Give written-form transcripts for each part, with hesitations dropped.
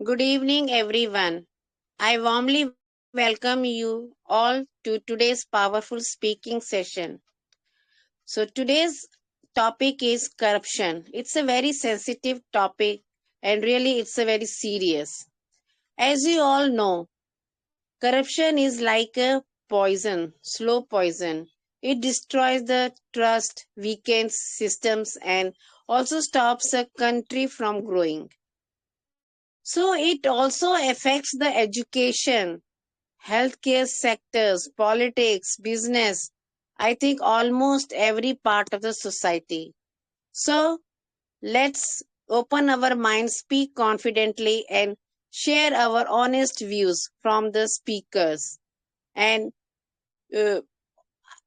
Good evening, everyone. I warmly welcome you all to today's powerful speaking session. So, today's topic is corruption. It's a very sensitive topic and really it's a very serious. As you all know, corruption is like a poison, slow poison. It destroys the trust, weakens systems, and also stops a country from growing. So, it also affects the education, healthcare sectors, politics, business, I think almost every part of the society. So let's open our minds, speak confidently, and share our honest views from the speakers. And uh,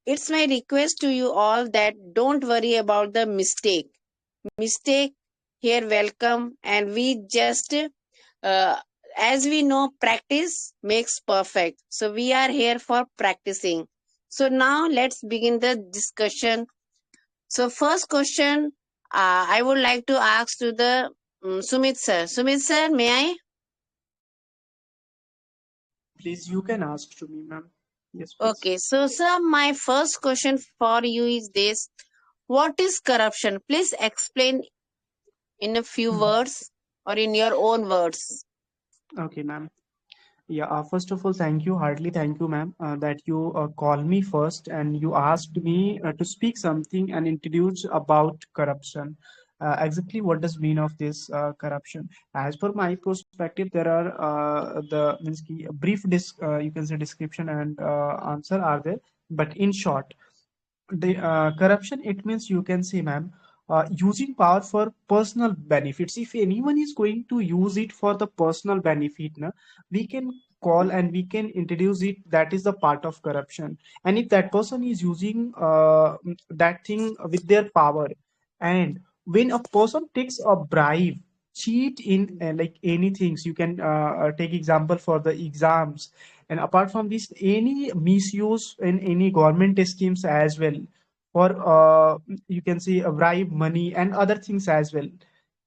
it's my request to you all that don't worry about the mistake. Mistake here welcome, and we just uh, as we know, practice makes perfect. So we are here for practicing. So now let's begin the discussion. So first question, I would like to ask to the Sumit sir. Sumit sir, may I? Please, you can ask to me, ma'am. Yes, please. Okay. So sir, my first question for you is this: what is corruption? Please explain in a few Mhm. words or in your own words. Okay, ma'am. Yeah, first of all, thank you, heartily thank you, ma'am, that you called me first and you asked me to speak something and introduce about corruption. Exactly what does mean of this corruption? As per my perspective, there are the means ki, a brief you can say description and answer are there, but in short, the corruption, it means you can say, ma'am, using power for personal benefits. If anyone is going to use it for the personal benefit, na, we can call and we can introduce it, that is the part of corruption. And if that person is using that thing with their power, and when a person takes a bribe, cheat in like anything, you can take example for the exams, and apart from this, any misuse in any government schemes as well, for you can say a bribe money and other things as well.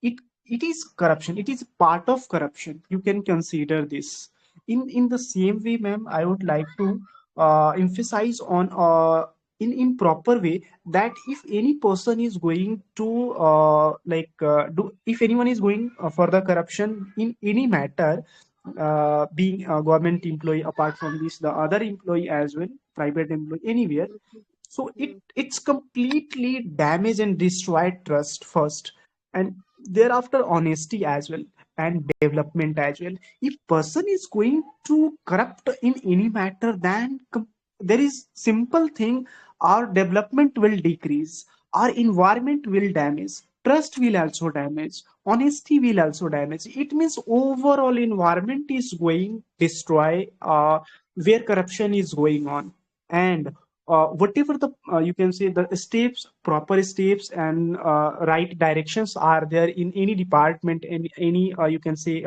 It it is corruption. It is part of corruption. You can consider this. In the same way, ma'am, I would like to emphasize on in proper way that if any person is going to do, if anyone is going for the corruption in any matter, being a government employee, apart from this the other employee as well, private employee, anywhere, so it's completely damage and destroyed trust first, and thereafter honesty as well, and development as well. If person is going to corrupt in any matter, then there is simple thing, our development will decrease, our environment will damage, trust will also damage, honesty will also damage. It means overall environment is going destroy where corruption is going on. And whatever the you can say the steps, proper steps and right directions are there in any department, in any you can say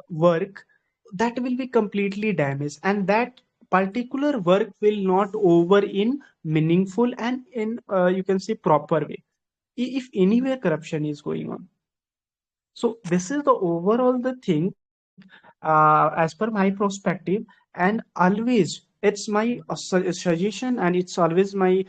work, that will be completely damaged, and that particular work will not over in meaningful and in you can say proper way, if anywhere corruption is going on. So this is the overall the thing, as per my perspective. And always it's my suggestion, and it's always my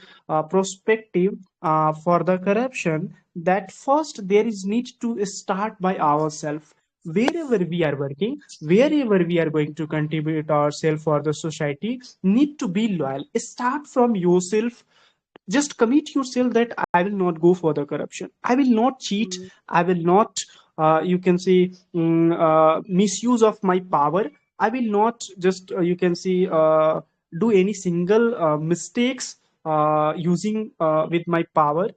perspective for the corruption, that first there is need to start by ourselves. Wherever we are working, wherever we are going to contribute ourselves for the society, need to be loyal. Start from yourself. Just commit yourself that I will not go for the corruption, I will not cheat, I will not you can say misuse of my power, I will not just you can see do any single mistakes using with my power,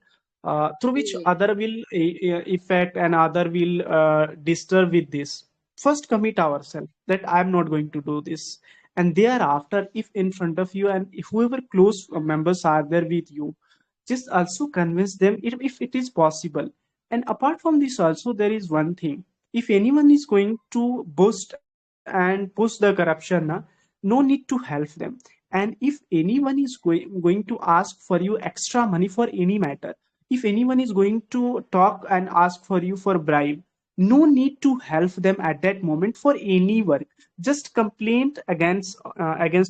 through which other will affect and other will disturb with this. First commit ourselves that I am not going to do this, and thereafter, if in front of you and if whoever close members are there with you, just also convince them if it is possible. And apart from this also, there is one thing: if anyone is going to boost and push the corruption na, no need to help them. And if anyone is going to ask for you extra money for any matter, if anyone is going to talk and ask for you for bribe, No need to help them at that moment for any work. Just complaint against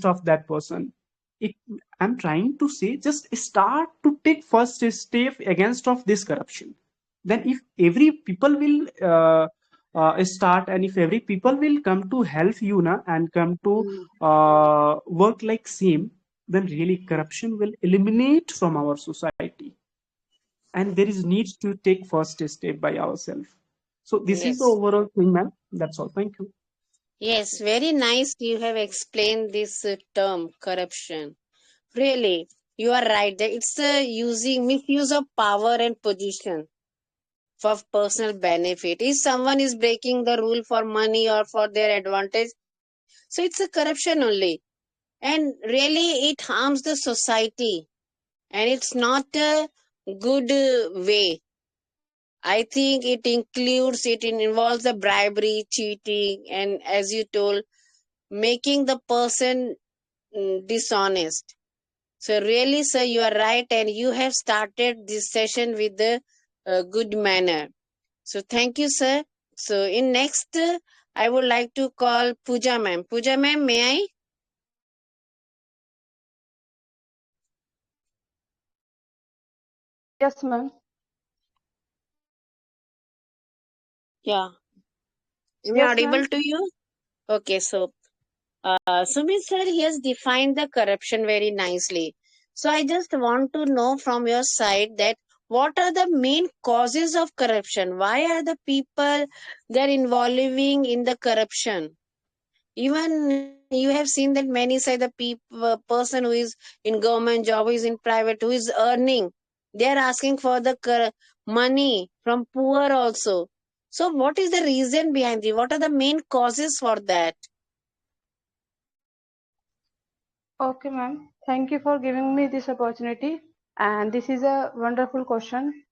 of that person. it, I'm trying to say, just start to take first step against of this corruption. Then if every people will start, and if every people will come to help you na, and come to Mm. work like same, then really corruption will eliminate from our society, and there is need to take first step by ourselves. So this is the Yes. overall thing, ma'am. That's all. Thank you. Yes, very nice. You have explained this term corruption. Really, you are right. That it's using misuse of power and position for personal benefit. If someone is breaking the rule for money or for their advantage, so it's a corruption only. And really, it harms the society, and it's not a good way. I think it involves the bribery, cheating, and as you told, making the person dishonest. So, really, sir, you are right, and you have started this session with the good manner. So, thank you, sir. So, in next, I would like to call Pooja ma'am. Pooja ma'am, may I? Yes, ma'am. Yeah. Am I Yes, audible ma'am. to you? Okay, so Sumit sir, he has defined the corruption very nicely. So I just want to know from your side that what are the main causes of corruption? Why are the people they're involving in the corruption? Even you have seen that many say the person who is in government job, who is in private, who is earning, they are asking for the money from poor also. So what is the reason behind it? What are the main causes for that? Okay, ma'am. Thank you for giving me this opportunity. And this is a wonderful question.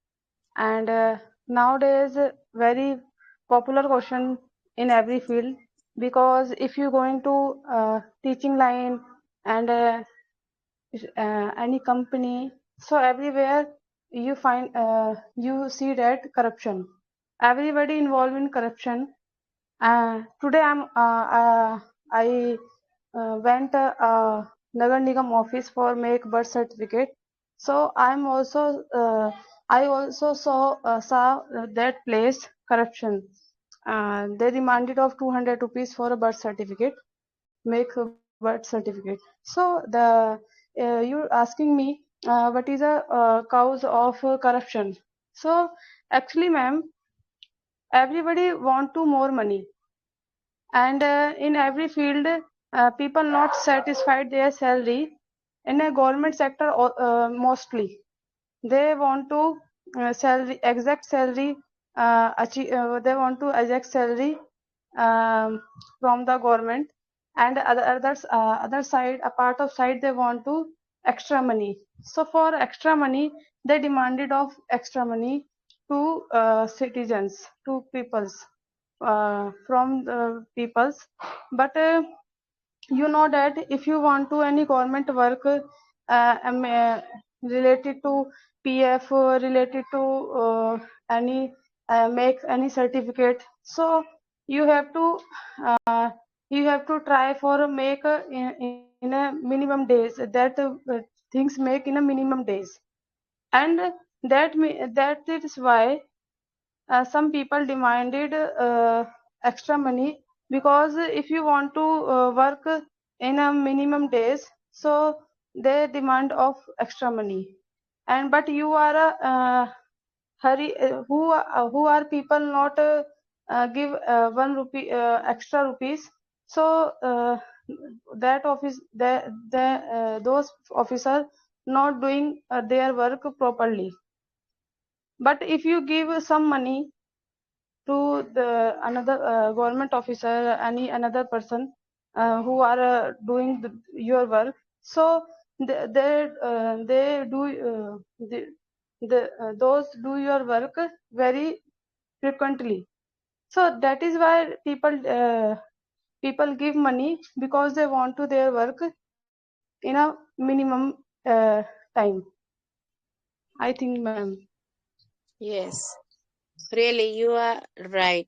And nowadays, a very popular question in every field. Because if you going to teaching line and any company, so everywhere you see that corruption. Everybody involved in corruption. Today I went Nagar Nigam office for make birth certificate. So I also saw that place corruption. They demanded of 200 rupees for a birth certificate, make a birth certificate. So you're asking me what is a cause of corruption. So actually, ma'am, everybody want to more money, and in every field people not satisfied their salary. In a government sector mostly they want to salary exact salary they want to exact salary um, from the government, and other side, a part of side, they want to extra money. So for extra money they demanded of extra money to citizens, to peoples, from the peoples. But you know that if you want to any government work related to PF, related to any make any certificate, so you have to uh, you have to try for make in a minimum days, that things make in a minimum days. And that is why some people demanded extra money, because if you want to work in a minimum days, so they demand of extra money. And but you are a hurry who are people not give 1 rupee extra rupees. So that office, those officer not doing their work properly. But if you give some money to the another government officer, any another person who are doing your work, so they do those do your work very frequently. So that is why people give money, because they want to their work in a minimum time, I think, ma'am. Yes. Really, you are right.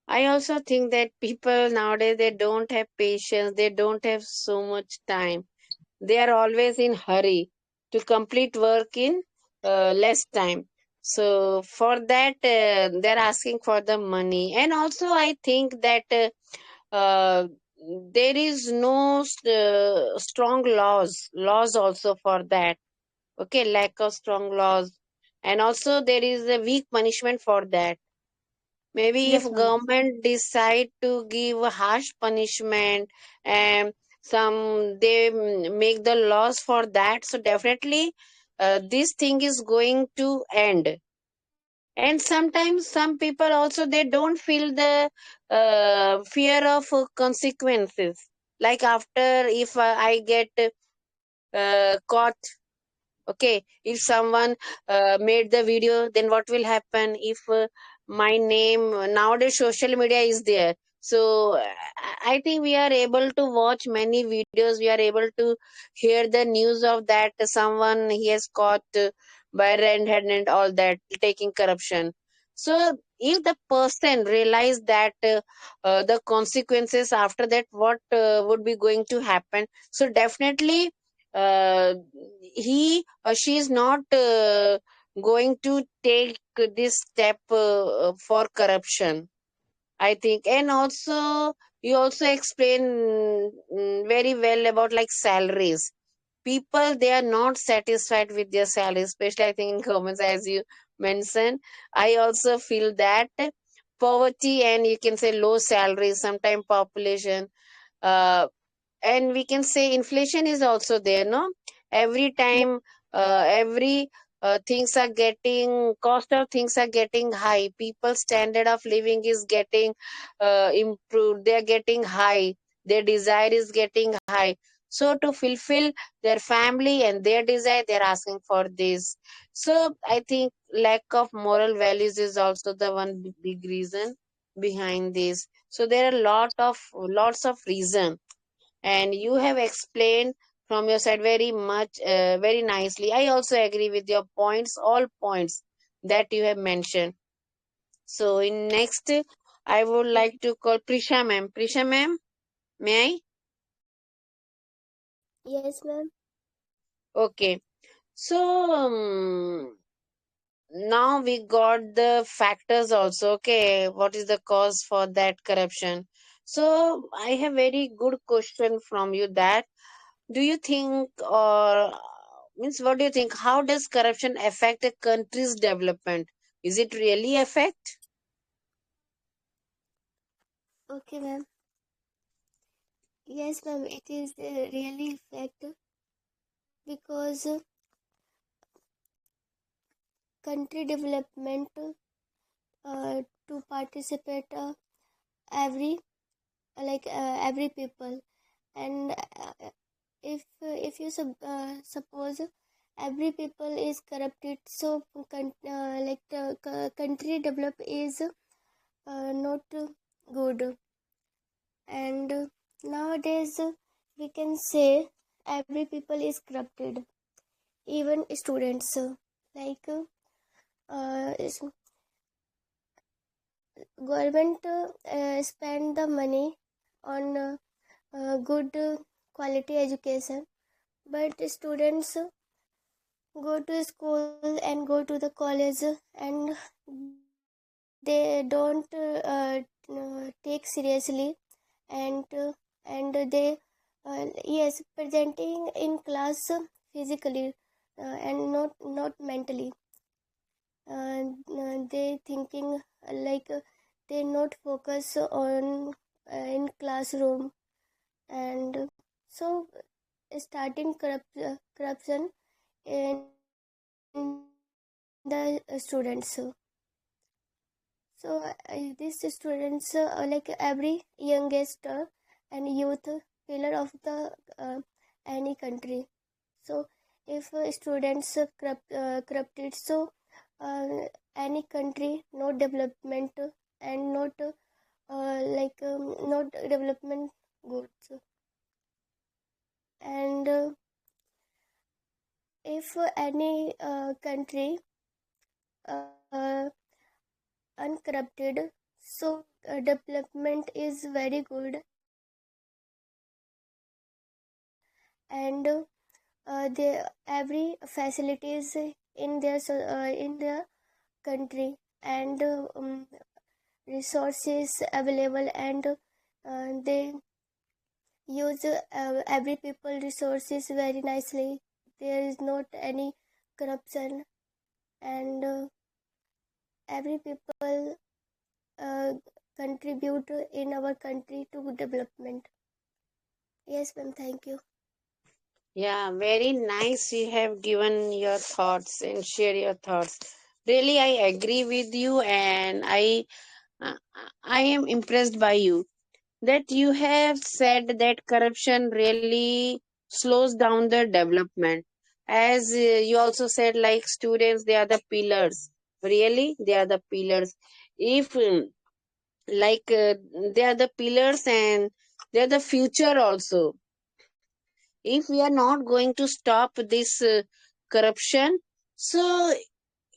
I also think that people nowadays they don't have patience, they don't have so much time. They are always in hurry to complete work in less time. So for that, they're asking for the money. And also, I think that there is no strong laws also for that. Okay, lack of strong laws, and also there is a weak punishment for that. Maybe if Yes, ma'am. government decide to give a harsh punishment and they make the laws for that, so definitely this thing is going to end. And sometimes some people also they don't feel the fear of consequences. Like after if I get caught. Okay, if someone made the video, then what will happen if my name nowadays social media is there. So I think we are able to watch many videos, we are able to hear the news of that someone he has caught by red hand and all that taking corruption. So if the person realize that the consequences after that what would be going to happen, so definitely uh, he or she is not going to take this step for corruption, I think. And also you also explain very well about like salaries. People they are not satisfied with their salary, especially I think in governments, as you mentioned. I also feel that poverty and you can say low salaries, sometimes population, uh, and we can say inflation is also there, no? Every Yes, time every things are getting, cost of things are getting high, people's standard of living is getting improved, they are getting high, their desire is getting high. So to fulfill their family and their desire, they're asking for this. So I think lack of moral values is also the one big reason behind this. So there are lots of reason, and you have explained from your side very much very nicely. I also agree with your points, all points that you have mentioned. So in next I would like to call Prisha ma'am. Prisha ma'am, may I? Yes, ma'am. Okay, so now we got the factors also. Okay, what is the cause for that corruption? So I have very good question from you, that do you think, or means what do you think, how does corruption affect a country's development? Is it really affect? Okay, ma'am. Yes, ma'am. It is really fact because country development to participate every every people, and if you suppose every people is corrupted, so the country develop is not good. And nowadays we can say every people is corrupted, even students like government spend the money on good quality education, but students go to school and go to the college, and they don't take seriously, and they yes presenting in class physically and not mentally. They thinking they not focus on in classroom, and so starting corruption in the students. So these students like every youngest and youth pillar of the any country. So if students corrupted, so any country no development, and not not development goods. And if any country uh, uncorrupted, so development is very good. And every facilities in their country, and resources available, and they use every people resources very nicely. There is not any corruption, and every people uh, contribute in our country to development. Yes, ma'am. Thank you. Yeah, very nice. You have given your thoughts and share your thoughts. Really, I agree with you, and uh, I am impressed by you that you have said that corruption really slows down the development. As you also said, like students, they are the pillars. Really, they are the pillars. If like they are the pillars and they are the future also. If we are not going to stop this corruption, so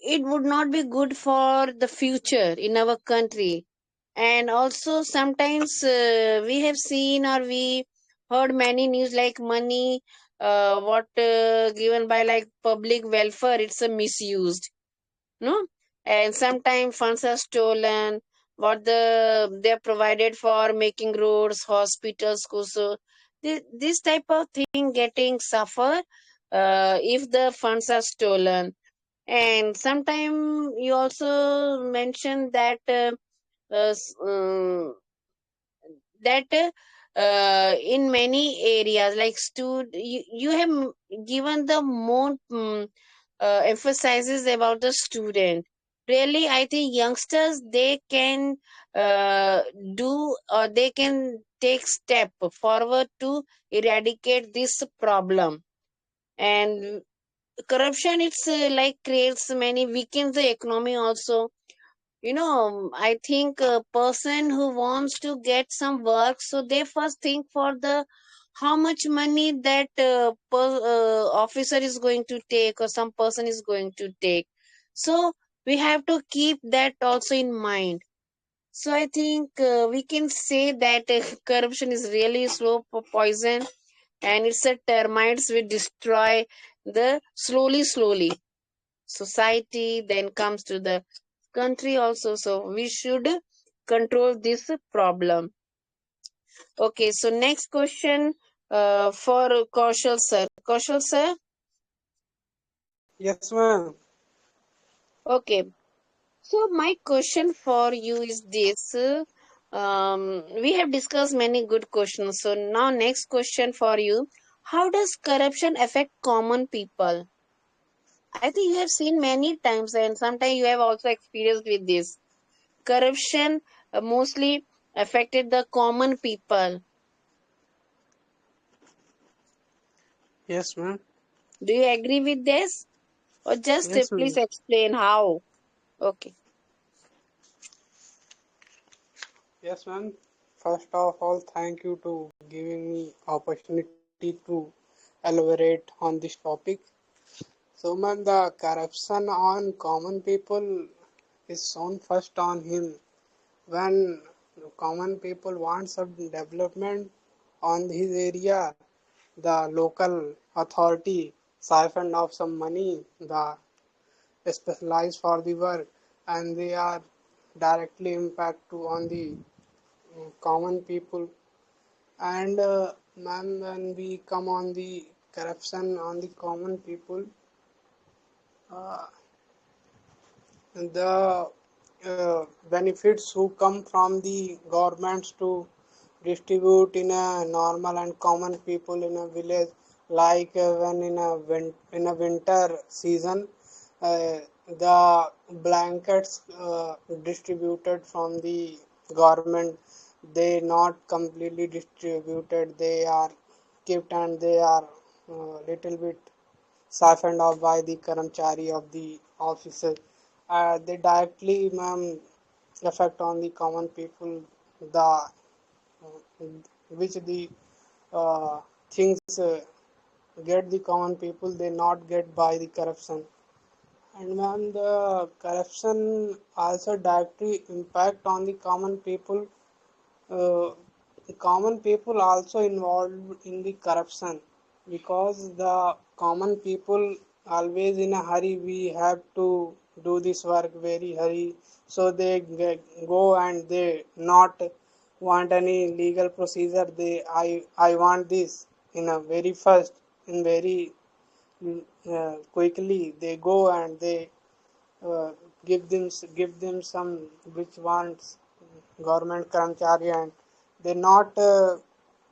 it would not be good for the future in our country. And also sometimes we have seen or we heard many news like money what given by like public welfare, it's a misused, no. And sometimes funds are stolen, what they're provided for making roads, hospitals, schools. So this type of thing getting suffer if the funds are stolen. And sometimes you also mentioned that uh, s- um, in many areas like you have given the more emphasizes about the student. Really, I think youngsters, they can uh, do, or they can take step forward to eradicate this problem. And corruption, it's like creates many, weakens the economy also. I think a person who wants to get some work, so they first think for the how much money that officer is going to take, or some person is going to take. So we have to keep that also in mind. So I think we can say that corruption is really slow poison, and it's a termites which destroy the slowly society, then comes to the country also. So we should control this problem. Okay, so next question for Kaushal sir. Kaushal sir, Yes, ma'am. okay. So my question for you is this. We have discussed many good questions. So now next question for you. How does corruption affect common people? I think you have seen many times, and sometimes you have also experienced with this. Corruption mostly affected the common people. Yes, ma'am. Do you agree with this? Or just Yes, please ma'am. explain how? Okay. Yes, ma'am. First of all, thank you to giving me opportunity to elaborate on this topic. So, ma'am, the corruption on common people is shown first on him when common people want some development on his area. The local authority siphoned off some money, the specialized for the work, and they are directly impact to on the common people. And ma'am, when we come on the corruption on the common people, uh, the benefits who come from the governments to distribute in a normal and common people in a village, like when in a winter season, the blankets distributed from the government, they not completely distributed, they are kept, and they are little bit siphoned off by the Karamchari of the officer. They directly, ma'am, affect on the common people, the which the things get the common people, they not get by the corruption. And ma'am, the corruption also directly impact on the common people. Uh, Common people also involved in the corruption because the common people always in a hurry. We have to do this work very hurry, so they go and they not want any legal procedure. I want this in a very first in very quickly. They go and they uh, give them some which wants government karmachari, and they not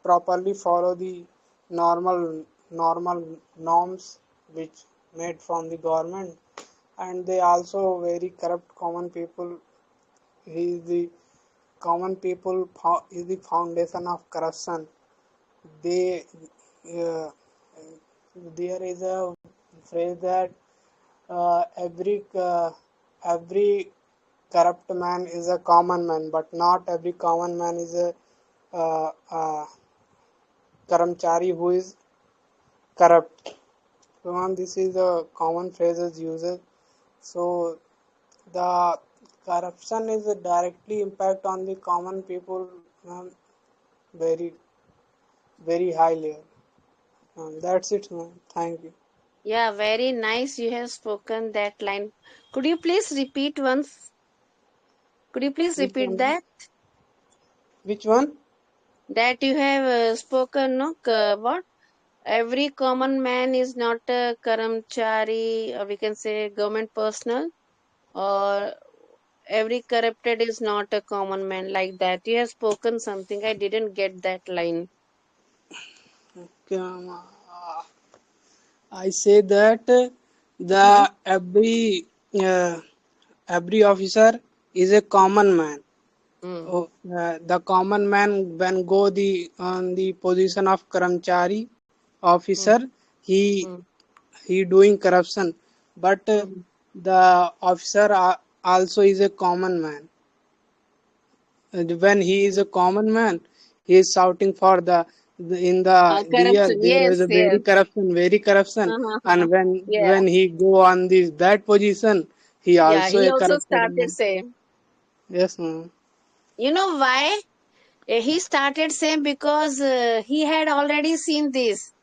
properly follow the normal normal norms which made from the government. And they also very corrupt common people. He is the common people is the foundation of corruption. They uh, there is a phrase that every corrupt man is a common man, but not every common man is a karamchari who is corrupt. So, this is the common phrases used. So, the corruption is a directly impact on the common people, very very high level. That's it, man. Thank you. Yeah, very nice. You have spoken that line. Could you please repeat once? Could you please Which repeat one? that? Which one? That you have spoken, no? What? Every common man is not a karamchari, or we can say government personnel, or every corrupted is not a common man, like that. You have spoken something. I didn't get that line. Um, I say that Uh-huh. the uh, every officer is a common man. Mm, Oh, the common man when go the on the position of karamchari mm, officer, he mm, he doing corruption, but mm. the officer also is a common man. And when he is a common man, he is shouting for the in the there Corruption. there is Yes, a yes. very corruption, Uh-huh. and Yeah. when he go on this that position, he Yeah, also he a also corrupted started man. saying. Yes, ma'am. You know why? He started saying because he had already seen this.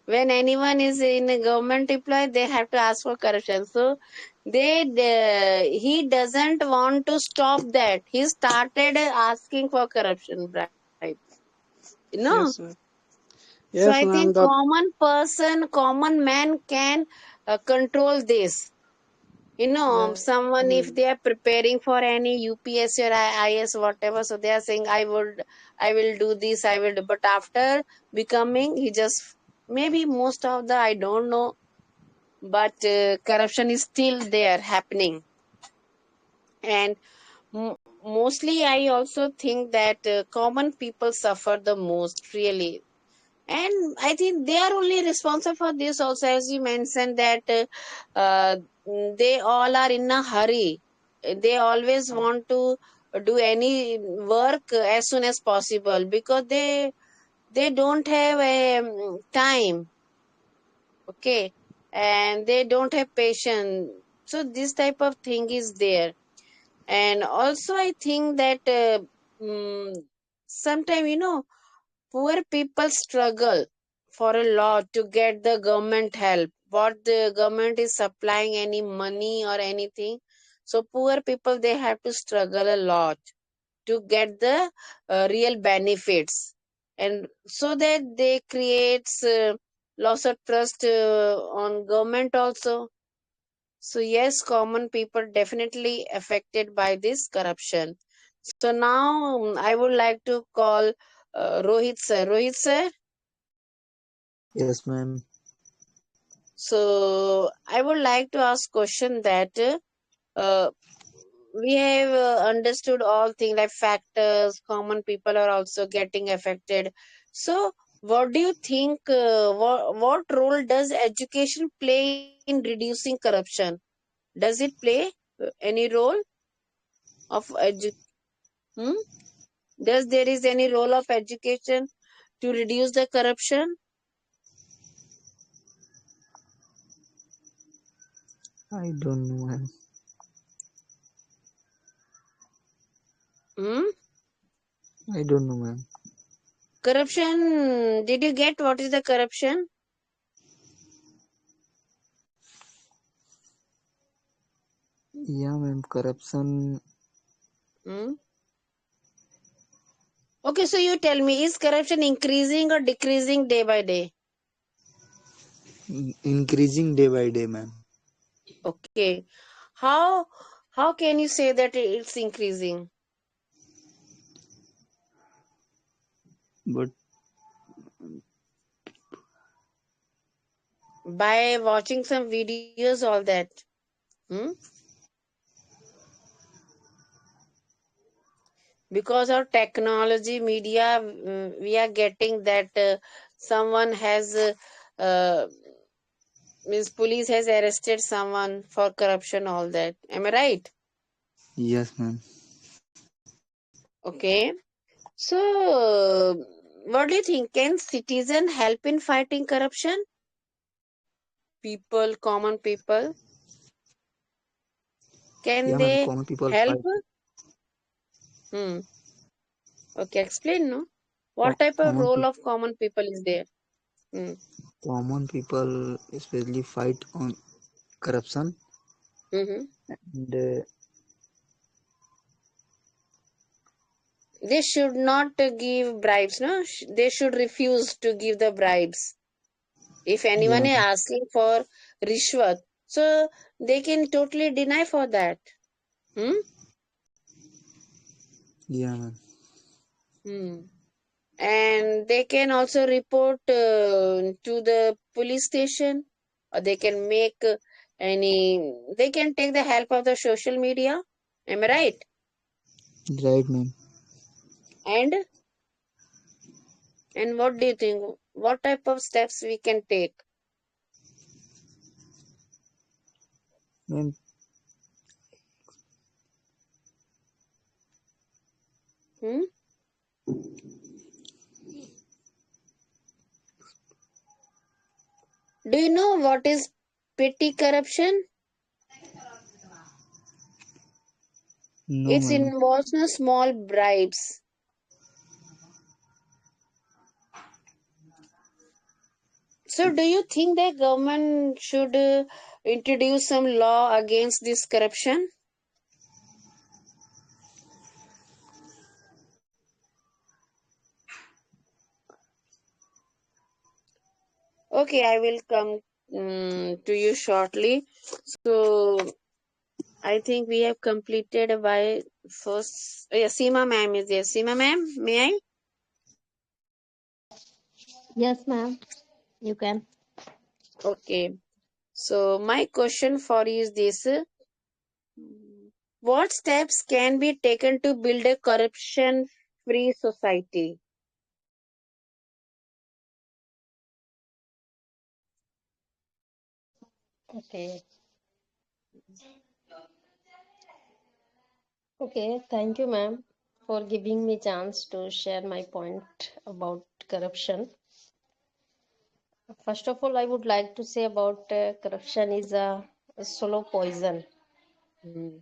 When anyone is in a government employee, they have to ask for corruption. So he doesn't want to stop that. He started asking for corruption bribe. You know. Yes, ma'am. So I Yes, think ma'am. The common person, common man can control this. You know, uh, someone if they are preparing for any UPSC or IS whatever, so they are saying I will do this, I will do. But after becoming, he just maybe most of the I don't know, but corruption is still there happening. And mostly I also think that common people suffer the most, really. And I think they are only responsible for this also, as you mentioned that they all are in a hurry. They always want to do any work as soon as possible because they don't have time, okay, and they don't have patience. So this type of thing is there. And also I think that mm, sometimes, you know, poor people struggle for a lot to get the government help. What the government is supplying any money or anything. So poor people, they have to struggle a lot to get the real benefits. And so that they creates loss of trust on government also. So yes, common people definitely affected by this corruption. So now I would like to call Rohit sir. Rohit sir, Yes, ma'am. so I would like to ask question that uh, we have understood all things like factors, common people are also getting affected. So what do you think, what role does education play in reducing corruption? Does it play any role of hmm? Does there is any role of education to reduce the corruption? I don't know, ma'am. Hmm? I don't know, ma'am. Corruption. Did you get what is the corruption? Yeah, ma'am. Corruption Hmm? Okay, so you tell me, is corruption increasing or decreasing day by day? increasing day by day, ma'am. Okay. How how can you say that it's increasing? But By watching some videos, all that. Hmm? Because of technology, media, we are getting that someone has uh, means police has arrested someone for corruption, all that. Am I right? yes, ma'am. Okay. So, what do you think? Can citizen help in fighting corruption? People, common people, Yeah, can ma'am. they Common people help? fight. Hmm. Okay, explain, no? What Co- type of common role pe- of common people is there? Hmm. common people especially fight on corruption Mm-hmm. and They should not give bribes, no? They should refuse to give the bribes. If anyone yeah, is asking for rishwat, so they can totally deny for that. Hmm? yeah, ma'am. Hmm. And they can also report to the police station, or they can make they can take the help of the social media. Am I right? Right, ma'am. And what do you think? What type of steps we can take? Ma'am, Hmm? Do you know what is petty corruption? no, It ma'am. involves no small bribes. So, do you think the government should introduce some law against this corruption? Okay, I will come to you shortly. So, I think we have completed by first. Yeah, Seema ma'am is there. Seema ma'am, may I? Yes, ma'am. You can. Okay. So, my question for you is this: what steps can be taken to build a corruption-free society? Okay. Okay. Thank you, ma'am, for giving me chance to share my point about corruption. First of all, I would like to say about corruption is a slow poison, Hmm.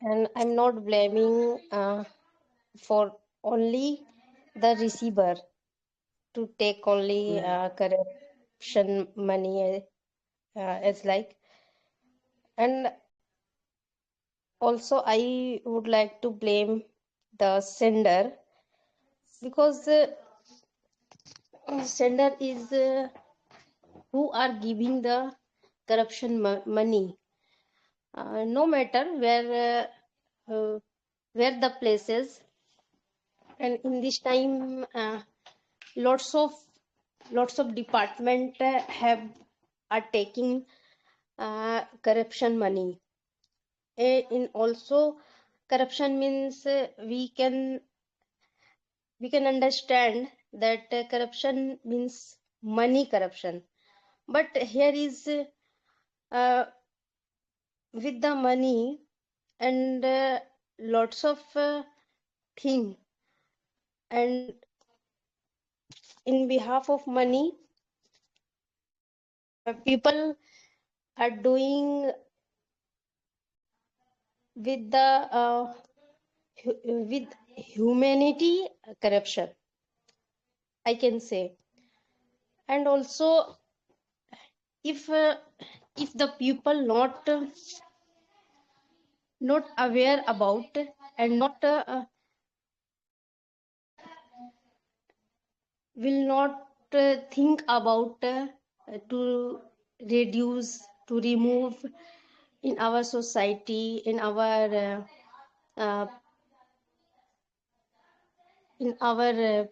and I'm not blaming for only the receiver to take only Hmm. corruption money as like, and also I would like to blame the sender because sender is who are giving the corruption money, no matter where the places, and in this time lots of department have are taking corruption money. In also corruption means we can understand that corruption means money corruption, but here is uh, with the money and lots of thing, and in behalf of money people are doing with the with humanity corruption, I can say. And also, if if the people not aware about and not will not think about to reduce, to remove in our society, uh, in our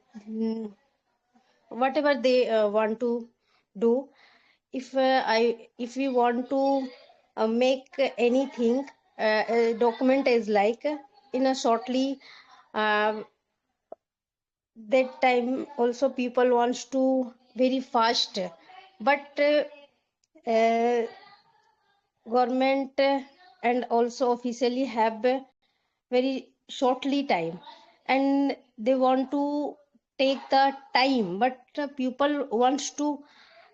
whatever they want to do. If we want to make anything, a document is like in a shortly, uh, that time also people wants to very fast, but uh, government and also officially have very shortly time, and they want to take the time, but people wants to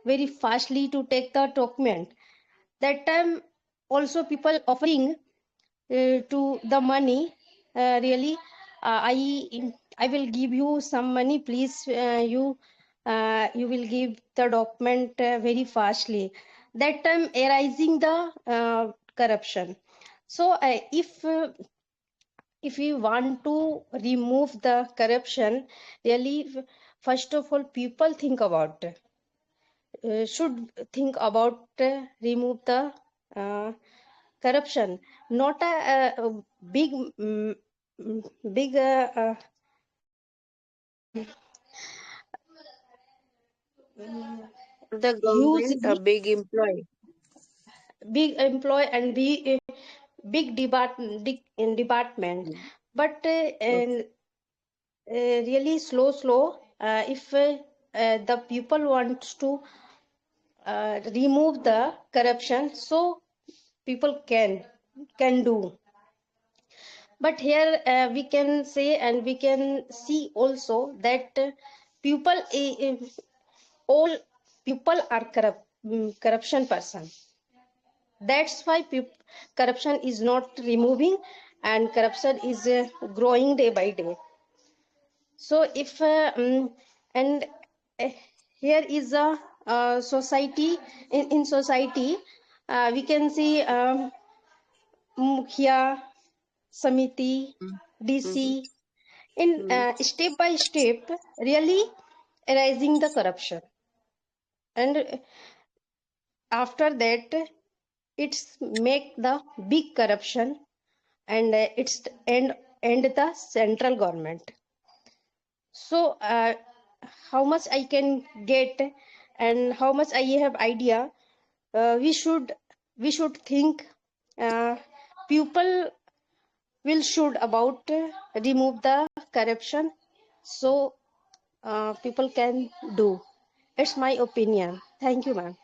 very fastly to take the document. That time also people offering to the money, really, I will give you some money, please, you will give the document very fastly. That time arising the corruption. So if we want to remove the corruption, really, first of all people think about, should think about remove the uh, corruption, not a big big The huge government, a big employee. big employee and big department, Mm. but Okay. and really slow, if the people wants to remove the corruption, so people can do. But here we can say and we can see also that people all people are corruption person. That's why corruption is not removing, and corruption is growing day by day. So if and uh, here is a society, in society we can see mukhia, samiti, Mm. dc, Mhm. in Mm. step by step really erasing the corruption. And after that it's make the big corruption, and it's end the central government. So how much I can get and how much I have idea, we should think, uh, people will should about remove the corruption, so people can do. It's my opinion. Thank you, ma'am.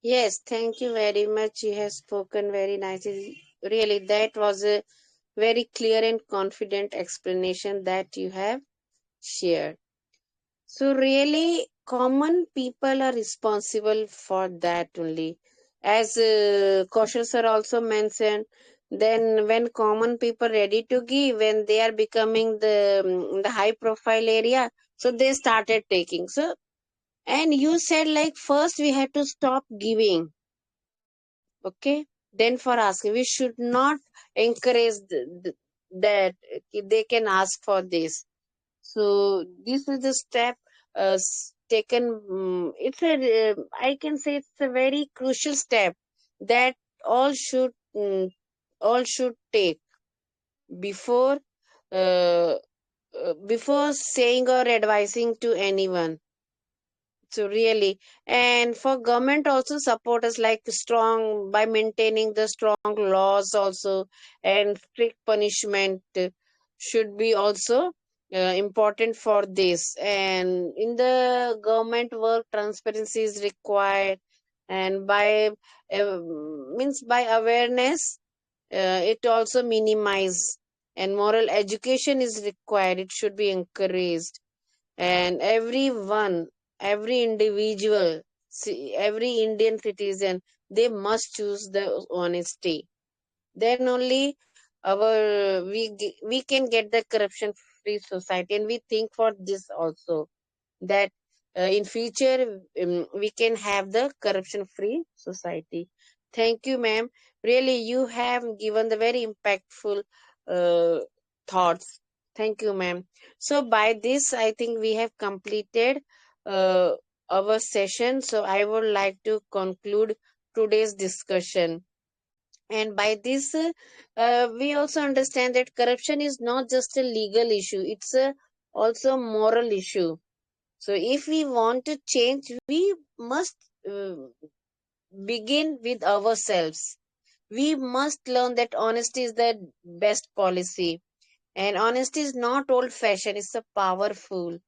Yes, thank you very much. You have spoken very nicely. Really, that was a very clear and confident explanation that you have shared. So, really, common people are responsible for that only. As Kaushal sir also mentioned, then when common people ready to give, when they are becoming the high profile area, so they started taking. So, and you said like first we had to stop giving, okay? Then for asking, we should not encourage that they can ask for this. So this is the step taken. It's a, I can say it's a very crucial step that all should all should take before before saying or advising to anyone. So really, and for government also support us like strong by maintaining the strong laws also, and strict punishment should be also important for this. And in the government work, transparency is required, and by means by awareness, it also minimize, and moral education is required. It should be encouraged, and everyone, every individual, every Indian citizen, they must choose the honesty. Then only we can get the corruption free society. And we think for this also, that in future we can have the corruption free society. Thank you, ma'am. Really, you have given the very impactful uh, thoughts. Thank you, ma'am. So by this, I think we have completed uh, our session. So I would like to conclude today's discussion. And by this, we also understand that corruption is not just a legal issue, it's a also moral issue. So if we want to change, we must uh, begin with ourselves. We must learn that honesty is the best policy. And honesty is not old fashioned, it's a powerful.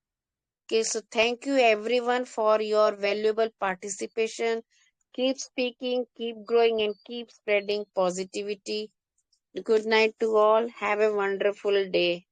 Okay, so thank you everyone for your valuable participation. Keep speaking, keep growing, and keep spreading positivity. Good night to all. Have a wonderful day.